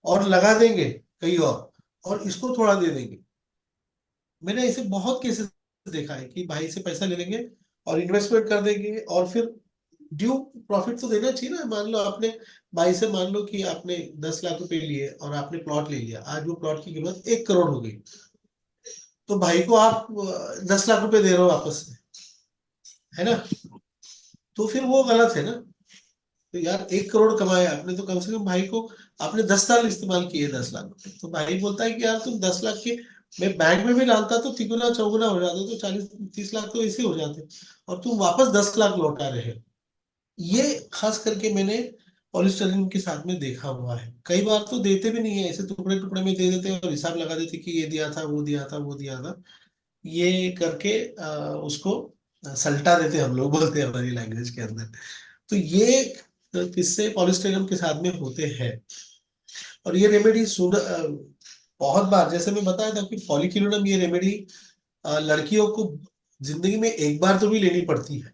और लगा देंगे कहीं और इसको थोड़ा दे देंगे। मैंने ऐसे बहुत केसेस देखा है कि भाई से पैसा ले लेंगे और इन्वेस्टमेंट कर देंगे, और फिर ड्यू प्रॉफिट तो देना चाहिए ना। मान लो आपने भाई से, मान लो कि आपने 10 लाख रुपए लिए और आपने प्लॉट ले लिया, आज वो प्लॉट की कीमत 1 करोड़ हो गई, तो भाई को आप 10 लाख रुपए दे रहे हो वापस में, है ना, तो फिर वो गलत है ना। तो यार 1 करोड़ कमाया आपने, तो कम से कम भाई को, आपने 10 साल इस्तेमाल किए 10 लाख रुपए, तो भाई बोलता है कि यार तुम 10 लाख के, मैं बैंक में भी डालता तो तिगुना चौगुना हो जाता, तो 40-30 लाख तो ऐसे हो जाते, और तुम वापस 10 लाख लौटा रहे हो। ये खास करके मैंने पॉलिस्टरीन के साथ में देखा हुआ है। कई बार तो देते भी नहीं है, ऐसे टुकड़े टुकड़े में दे देते हैं और हिसाब लगा देते कि ये दिया था, वो दिया था, वो दिया था, ये करके उसको सल्टा देते, हम लोग बोलते हैं हमारी लैंग्वेज के अंदर। तो ये किस्से पॉलिस्टेरम के साथ में होते हैं। और ये रेमेडी बहुत बार, जैसे मैं बताया था कि फॉलिक्यूलम, ये रेमेडी लड़कियों को जिंदगी में एक बार तो भी लेनी पड़ती है।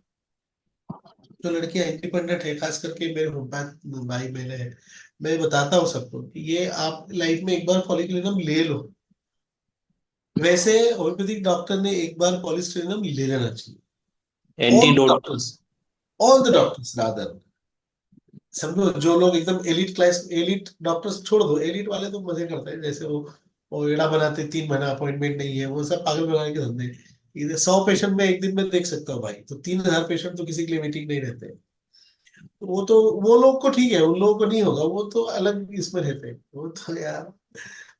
जो लड़कियां इंडिपेंडेंट है, खास करके मेरे होम्योपैथ भाई बहन है मैं बताता हूँ सबको कि ये आप लाइफ में एक बार पॉलीक्लिनिक ले लो। वैसे होम्योपैथिक डॉक्टर ने एक बार पॉलीस्टेरिनम ले लेना चाहिए। All the antidote. Doctors, all the doctors rather. समझो जो लोग एकदम एलिट क्लास, एलिट डॉक्टर्स छोड़ दो, एलिट वाले तो मजे करते हैं, जैसे वो एड़ा बनाते 3 महीना अपॉइंटमेंट नहीं है, वो सब पागल बनाने के धंधे। इधर 100 पेशेंट में एक दिन में देख सकता हूँ भाई, तो 3,000 पेशेंट तो किसी के लिए मीटिंग नहीं रहते। वो तो वो लोग को ठीक है, उन लोगों को नहीं होगा, वो तो अलग इसमें रहते हैं। वो तो यार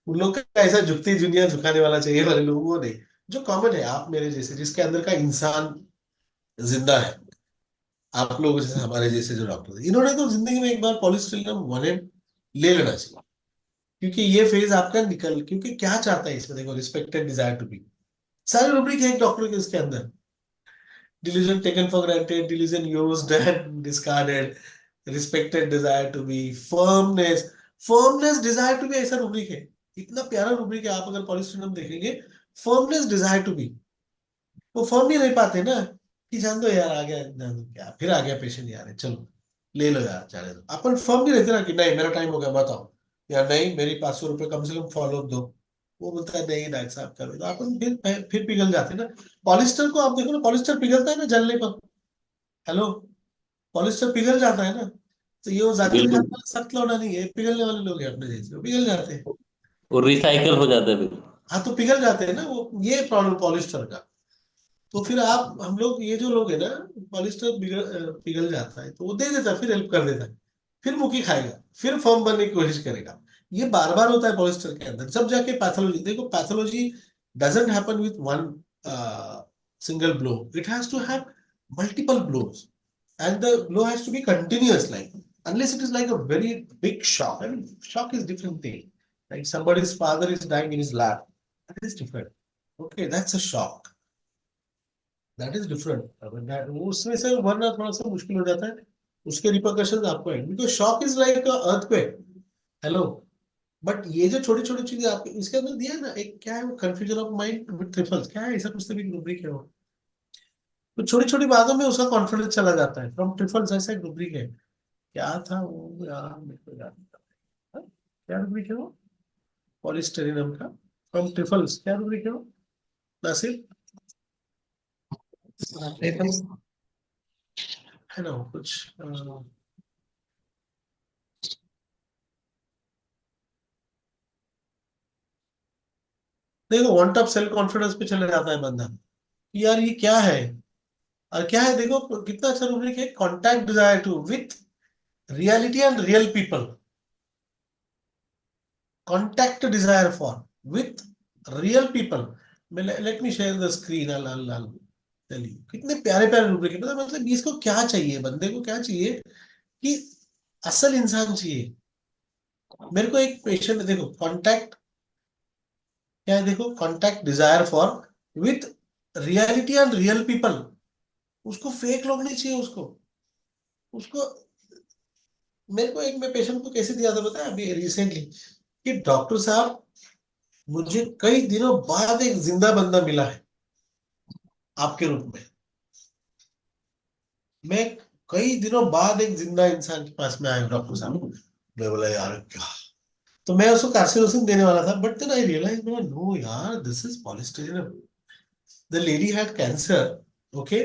उन लोग का ऐसा झुकती दुनिया झुकाने वाला चाहिए वाले लोग, वो नहीं। जो कॉमन है, आप मेरे जैसे जिसके अंदर का इंसान जिंदा है, आप लोग जैसे हमारे जैसे जो डॉक्टर हैं, इन्होंने तो जिंदगी में एक बार पॉलीस्टीरियम 1M ले लेना चाहिए। क्योंकि ये फेज आपका निकल, क्योंकि क्या चाहता है इसमें, देखो, रिस्पेक्टेड, डिजायर टू बी, सारी रूब्रिक है एक डॉक्टर के इसके अंदर। Delusion taken for granted, delusion used and discarded, respected, desire to be, firmness, firmness, desire to be, ऐसा रूब्रिक है। इतना प्यारा रूब्रिक है, आप अगर पॉलीस्टीरियम देखेंगे, फर्मनेस, डिजायर टू बी। वो फर्म नहीं रह पाते ना, कि जान दो यार, आ गया, जान दो, क्या फिर आ गया पेशेंट यार, चलो ले लो यार, जाने दो। अपन फर्म नहीं रहते ना कि नहीं मेरा टाइम हो गया बताओ, या नहीं मेरी 500 रुपये कम से कम फॉलो दो। वो बोलता है नहीं डॉक्टर साहब करो, तो अपन फिर पिघल जाते हैं ना। पॉलिस्टर को आप देखो ना, पॉलिस्टर पिघलता है ना जलने पर। हेलो, पॉलिस्टर पिघल जाता है ना। तो ये वो जाकिर खान बिल्कुल। वाला सख्त लौड़ा नहीं है, पिघलने वाले लोग हैं अपने जैसे, वो पिघल जाते हैं। वो रिसाइकल हो जाता है फिर। हाँ तो पिघल जाते हैं ना वो, ये प्रॉब्लम पॉलिस्टर का। तो फिर आप, हम लोग, ये जो लोग है ना, पॉलिस्टर पिघल जाता है तो वो दे देता है, फिर हेल्प कर देता है, फिर मुक्की खाएगा, फिर फॉर्म बनने की कोशिश करेगा। ये बार बार होता है पॉलिस्टर के अंदर, जब जाके पैथोलॉजी देखो, pathology doesn't happen with one single blow, it has to have multiple blows, and the blow has to be continuous, like unless it is like a very big shock. I mean, shock is different thing, like somebody's father is dying in his lap, that is different. Okay, that's a shock, that is different. उसमें से वरना थोड़ा सा मुश्किल हो जाता है, उसके रिpercussions आपको है, because shock is like earthquake. Hello, but ये जो छोटी छोटी चीजें आपके इसके अंदर दिया है ना, एक क्या है वो, confusion of mind with triples, क्या है ऐसा कुछ तो भी रूब्रिक है वो। तो छोटी छोटी बातों में उसका कॉन्फिडेंस चला जाता है, फ्रॉम ट्रिपल्स ऐसा एक रूब्रिक है। क्या था वो यार, मेरे को याद नहीं आ रहा। क्या रूब्रिक है वो, पॉलिस्टेरिनम का, फ्रॉम ट्रिपल्स, क्या रूब्रिक है वो नासिर, ट्रिपल है ना वो कुछ देखो, वन टॉप सेल्फ कॉन्फिडेंस पे चले जाता है बंदा कि यार ये क्या है। और क्या है देखो, कितना अच्छा रूब्रिक है, contact desire to with reality and real people, contact desire for with real people. Let me share the screen, I'll tell you, कितने प्यारे प्यारे रूब्रिक है, पता है, मतलब इसको क्या चाहिए, बंदे को क्या चाहिए, कि असल इंसान चाहिए। मेरे को एक पेशेंट देखो, कॉन्टैक्ट क्या है देखो, contact desire for with reality and real people. उसको फेक लोग नहीं चाहिए, उसको उसको मेरे को एक, मैं पेशेंट को कैसे दिया था पता है अभी रिसेंटली, कि डॉक्टर साहब मुझे कई दिनों बाद एक जिंदा बंदा मिला है आपके रूप में। मैं कई दिनों बाद एक जिंदा इंसान के पास में आया डॉक्टर साहब। मैं बोला यार क्या, तो मैं उसको कार्सिनोसिन देने वाला था, but then I realise, no यार, this is polystyrene. The lady had cancer, okay,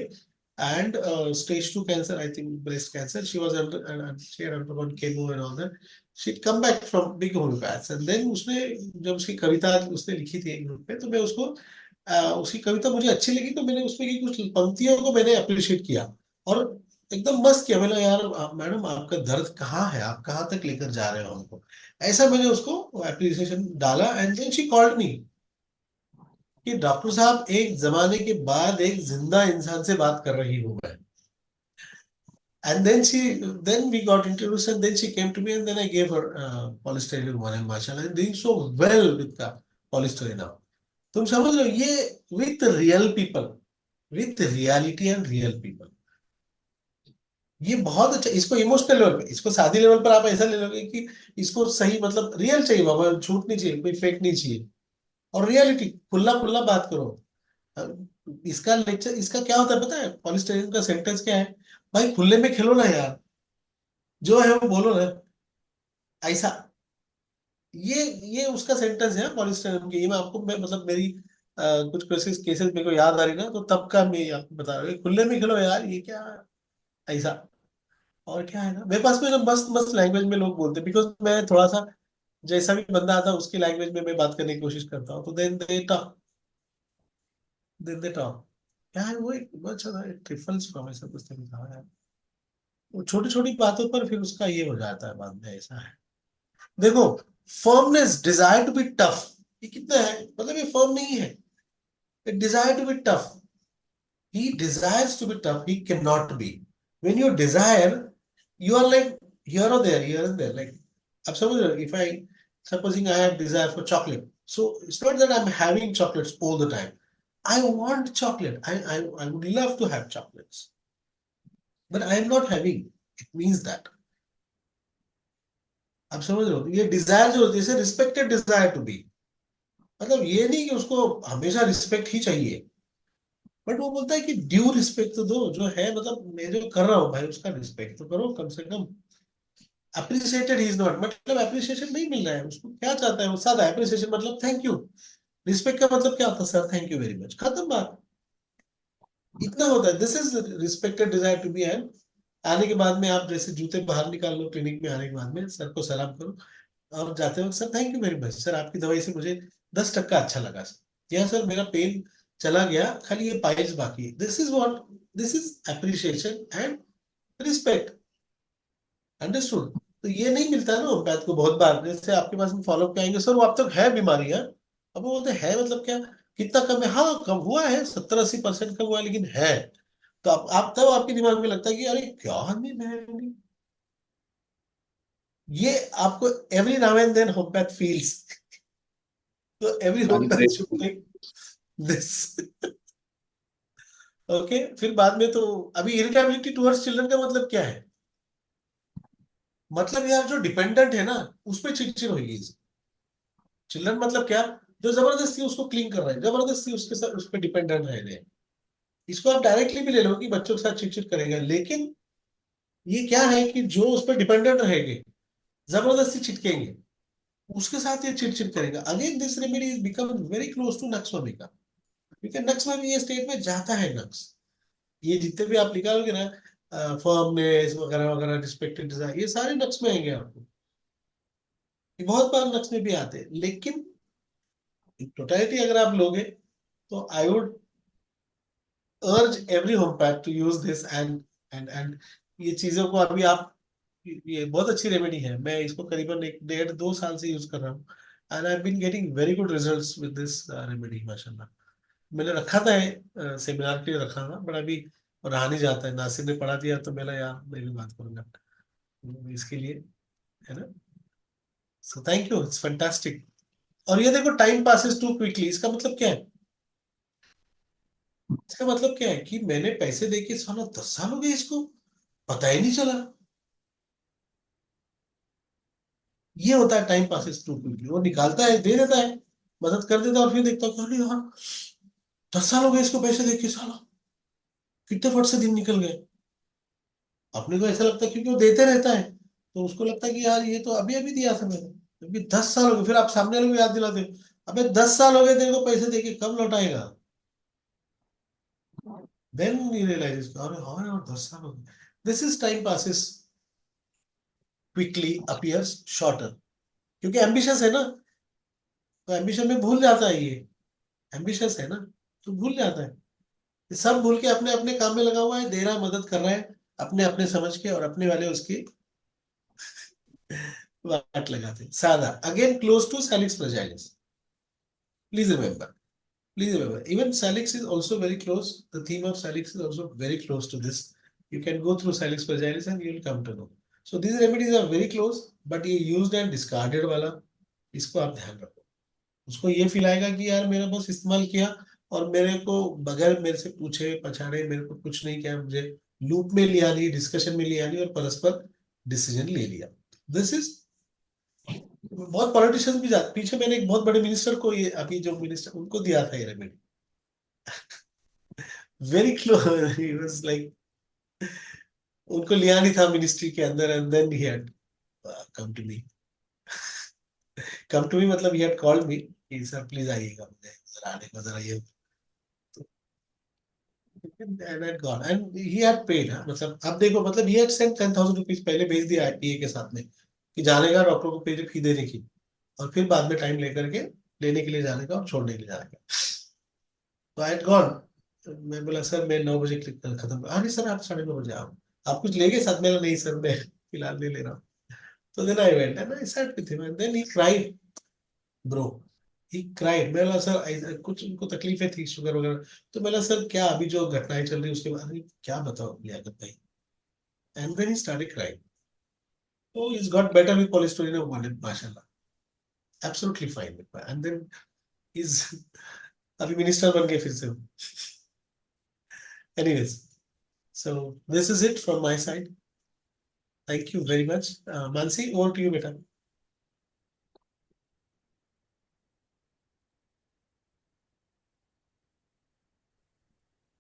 and stage 2 cancer, I think breast cancer. She was under, and she had undergone chemo and all that. She'd come back from big homeopaths, and then उसने जब उसकी कविता उसने लिखी थी एक ग्रुप पे, तो मैं उसको उसकी कविता मुझे अच्छी लगी, तो मैंने उसमें की कुछ पंक्तियों को मैंने अप्रिशिएट किया, और एकदम मस्त किया। मैंने यार मैडम आपका दर्द कहाँ है, आप कहाँ तक लेकर जा रहे हो हमको, ऐसा मैंने उसको अप्रिसिएशन डाला। And then she called me कि डॉक्टर साहब एक जमाने के बाद एक जिंदा इंसान से बात कर रही हूँ मैं। And then we got introduced, and then she came to me, and then I gave her polystyrene one, and mashallah, doing so well with the polystyrene now. तुम समझ रहे हो, ये with real people, with reality and real people, ये बहुत अच्छा। इसको इमोशनल लेवल पे, इसको शादी लेवल पर आप ऐसा ले लोगे कि इसको सही, मतलब रियल चाहिए बाबा, झूठ नहीं चाहिए, कोई फेक नहीं चाहिए, और रियलिटी खुला खुला बात करो। इसका लेक्चर, इसका क्या होता है पता है, पॉलिस्टाइरीन का सेंटेंस क्या है, भाई खुले में खेलो ना यार, जो है वो बोलो ना। ऐसा, ये उसका सेंटेंस है पॉलिस्टाइरिन के। ये मैं मतलब मेरी कुछ केसेस मेरे को याद आ रही ना, तो तब का मैं आपको बता रहा हूँ, खुले में खेलो यार, ये क्या ऐसा। और क्या है ना, मेरे पास में जो मस्त मस्त लैंग्वेज में लोग बोलते हैं, बिकॉज मैं थोड़ा सा जैसा भी बंदा आता है उसकी लैंग्वेज में मैं बात करने की कोशिश करता हूँ, तो देन दे टॉक। क्या है वो, एक बहुत अच्छा था, ट्रिफल्स फ्रॉम ऐसा कुछ तो लिखा है। वो छोटी छोटी बातों पर फिर उसका ये हो जाता है बाद में, ऐसा है। देखो, firmness, desire to be tough, ये कितना है, मतलब ये फर्म नहीं है, desire to be tough. He desires to be tough, he cannot be. When you desire, you are like here or there, here and there. Like, अब समझ रहे हो, if I, supposing I have desire for chocolate, so it's not that I'm having chocolates all the time. I want chocolate. I would love to have chocolates, but I am not having. It means that. आप समझ रहे हो, ये डिजायर जो होती है, जैसे रिस्पेक्टेड डिजायर टू बी, मतलब ये नहीं कि उसको हमेशा रिस्पेक्ट ही चाहिए, बट वो बोलता है कि ड्यू रिस्पेक्ट तो दो, जो है, मतलब मैं जो कर रहा हूँ भाई उसका रिस्पेक्ट तो करो कम से कम। अप्रिसिएटेड ही इज नॉट, मतलब अप्रिसिएशन नहीं मिल रहा है उसको, क्या चाहता है वो, सादा अप्रिसिएशन मतलब थैंक यू। रिस्पेक्ट का मतलब क्या होता है, sir thank you very much, खत्म बात, इतना होता है। This is respected desire to be and. आने के बाद में आप जैसे जूते बाहर निकाल लो, क्लिनिक में आने के बाद में सर को सलाम करो, और जाते वक्त sir thank you very much sir, आपकी दवाई से मुझे 10% अच्छा लगा सर, या सर मेरा पेन चला गया, खाली ये पाइल्स बाकी है। This is what, this is appreciation and respect, understood. तो ये नहीं मिलता है ना होम्योपैथ को बहुत बार, जैसे आपके पास में फॉलोअप पे आएंगे, सर वो अब तक है बीमारी है, अब वो बोलते हैं मतलब क्या, कितना कम है, हाँ कम हुआ है, 70-80% कम हुआ है, लेकिन है। तो आप तब आपके दिमाग में लगता है कि अरे क्या नहीं, मैं, ये आपको every now and then homeopath feels, तो every homeopath should ungrateful. Take this. Okay, फिर बाद में तो अभी इरिटेबिलिटी टुवर्ड्स चिल्ड्रन का मतलब क्या है, मतलब यार जो डिपेंडेंट है ना उस पर चिड़चिड़ होगी। चिल्ड्रन मतलब क्या, जो जबरदस्ती उसको क्लीन कर रहा है, जबरदस्ती उसके साथ उस पर डिपेंडेंट रह रहे हैं। इसको आप डायरेक्टली भी ले लो कि बच्चों के साथ चिड़चिड़ करेगा, लेकिन ये क्या है कि जो उस पर डिपेंडेंट रहेंगे, जबरदस्ती चिटकेंगे, उसके साथ ये चिड़चिड़ करेगा। Again this remedy is become very close to nux भूमिका, क्योंकि नक्स में भी ये स्टेट में जाता है नक्स। ये जितने भी आप निकालोगे ना, फर्मनेस वगैरह वगैरह, रिस्पेक्टेड डिजायर, ये सारे नक्स में आएंगे आपको, ये बहुत बार नक्स में भी आते हैं। लेकिन टोटलिटी अगर आप लोगे, तो I would urge every homeopath to use this and ये चीजों को अभी आप, ये बहुत अच्छी रेमेडी है, मैं इसको करीबन 1.5-2 साल से यूज कर रहा हूँ, and I been getting very good results with this remedy माशाल्लाह। मैंने रखा था, सेमिनार के लिए रखा था, बट अभी रहा नहीं जाता है, नासिर ने पढ़ा दिया तो मेरा यार मैं भी बात करूंगा इसके लिए, है ना। So thank you, it's fantastic. और ये देखो, टाइम पासेस टू क्विकली, इसका मतलब क्या है, इसका मतलब क्या है कि मैंने पैसे दे के, साला 10 साल हो गए इसको, पता ही नहीं चला। ये होता है टाइम पासेस टू क्विकली, वो निकालता है, दे देता है, मदद कर देता है, और फिर देखता है कि अरे यार 10 साल हो गए इसको पैसे दे के, साला कितने फट से दिन निकल गए। अपने को ऐसा लगता है क्योंकि वो देते रहता है, तो उसको लगता है कि यार ये तो अभी अभी दिया था मैंने, अभी 10 साल हो गए, फिर आप सामने वाले को याद दिलाते हो, अबे 10 साल हो गए तेरे को पैसे दे के, कब लौटाएगा। देन यू रियलाइज, अरे हाँ यार 10 साल हो गए। This is time passes quickly appears shorter, क्योंकि एम्बिशियस है ना, तो एम्बिशन में भूल जाता है ये, एम्बिशियस है ना, तो भूल जाता है। ये सब भूल के अपने अपने काम में लगा हुआ है, दे रहा है, मदद कर रहा है, अपने अपने समझ के, और अपने वाले उसकी वाट लगाते हैं। सादा, again close to salix fragilis, please remember, please remember, even salix is also very close, the theme of salix is also very close to this. You can go through salix fragilis and you will come to know. So these remedies are very close, but ये used and discarded वाला, इसको आप ध्यान रखो। उसको ये फील आएगा कि यार मेरा बस इस्तेमाल किया, और मेरे को बगैर मेरे से पूछे पछाड़े मेरे को कुछ नहीं किया, मुझे लूप में लिया नहीं, डिस्कशन में लिया नहीं, और परस्पर डिसीजन ले लिया। दिस इज, बहुत पॉलिटिशियंस भी जाते पीछे, मैंने एक बहुत बड़े मिनिस्टर को, ये अभी जो मिनिस्टर, उनको दिया था ये remedy, very close, he was like, उनको लिया नहीं था मिनिस्ट्री के अंदर, and then he had come to me. come to me मतलब he had called me कि sir please आइएगा मुझे जरा आने को जरा ये and I had gone and he had paid हाँ मतलब अब देखो मतलब he had sent 10,000 rupees पहले भेज दिया IPA के साथ में कि जाने का डॉक्टर को फी देने की और फिर बाद में टाइम लेकर के लेने के लिए जाने का और छोड़ने के लिए जाने का तो आई हैड गॉन मैं बोला सर मैं 9 बजे क्लिक कर खत्म हाँ नहीं सर आप 9:30 बजे आओ आप कुछ लेंगे साथ में नहीं सर मैं फिलहाल नहीं ले रहा हूँ तो then I went and I sat with him and then he cried bro he cried मैं बोला सर कुछ उनको तकलीफें थी शुगर वगैरह तो मैं बोला सर क्या अभी जो घटनाएं चल रही है उसके बारे में क्या बताओ लियाकत भाई and then he started cried oh he's got better with polystyrene माशाल्लाह absolutely fine with and then he's अभी मिनिस्टर बन गए फिर से anyways so this is it from my side thank you very much Mansi over to you beta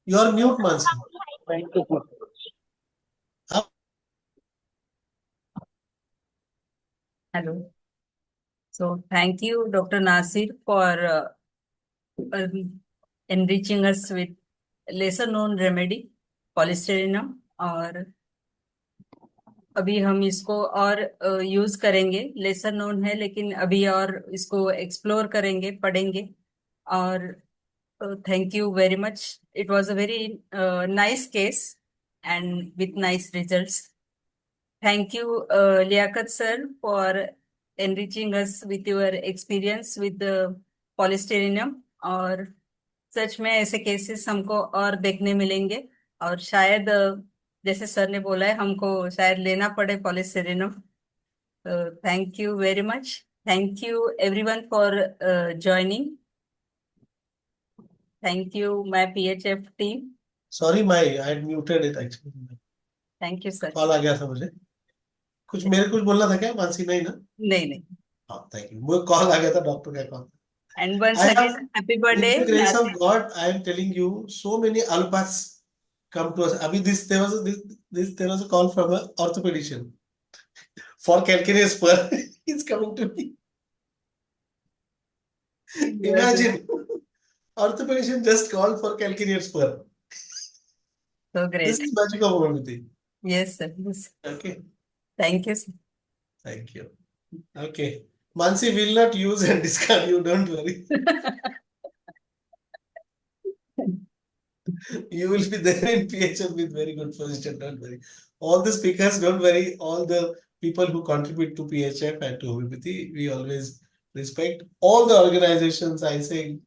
you are mute Mansi up Hello. So thank you, Dr. Nasir, for enriching us with lesser known remedy, polystyrene. और अभी हम इसको और यूज करेंगे लेसर नोन है लेकिन अभी और इसको एक्सप्लोर करेंगे पढ़ेंगे और thank you very much. It was a very nice case and with nice results. Thank you, Liaquat sir, for enriching us with your experience with the polystyrenium. और सच में ऐसे केसेस हमको और देखने मिलेंगे और शायद जैसे सर ने बोला है हमको शायद लेना पड़े polystyrenium. Thank you very much. Thank you everyone for joining. Thank you, my PHF team. sorry my I had muted it actually Thank you, sir. Call आ गया था मुझे मेरे कुछ बोलना था क्या मानसी नहीं ना नहीं. हाँ थैंक यू मुझे कॉल आ गया था डॉक्टर का call And once I again, have happy in birthday, the grace of Nasir. God I am telling you so many alpas come to us abhi there was a call from a orthopedician for calcaneus spur is coming to me imagine orthopedician just called for calcaneus spur So this great. is magic of homeopathy Yes, sir. Yes. okay Thank you, sir. thank you okay Mansi will not use and discard you don't worry you will be there in PHM with very good position don't worry all the speakers don't worry all the people who contribute to PHF and to homeopathy we always respect all the organizations I say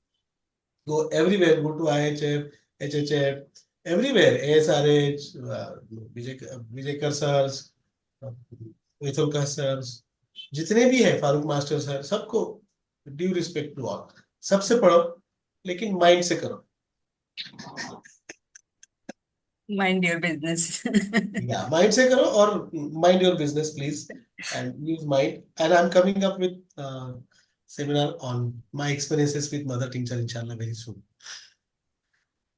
go everywhere go to IHF HHF everywhere ASRH Vijay sirs Mithulka sirs जितने भी है फारूक मास्टर सर सबको ड्यू रिस्पेक्ट टू ऑल सबसे पढ़ो लेकिन माइंड से करो Mind your business. yeah mind se karo or mind your business please and use mind and I'm coming up with seminar on my experiences with mother tincture inshallah very soon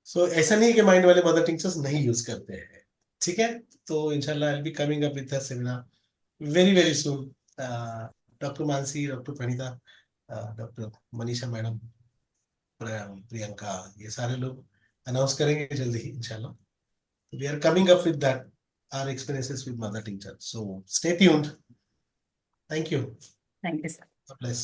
so ऐसा नहीं है कि माइंड वाले मदर टिंक्चर्स नहीं यूज करते हैं ठीक है तो इंशाल्लाह I'll be coming up with a seminar very very soon Dr. Mansi Dr. Pranita Dr. Manisha madam Priyanka ये सारे लोग अनाउंस करेंगे जल्दी ही इंशाल्लाह we are coming up with that our experiences with mother tincture so stay tuned thank you Thank you, sir. God bless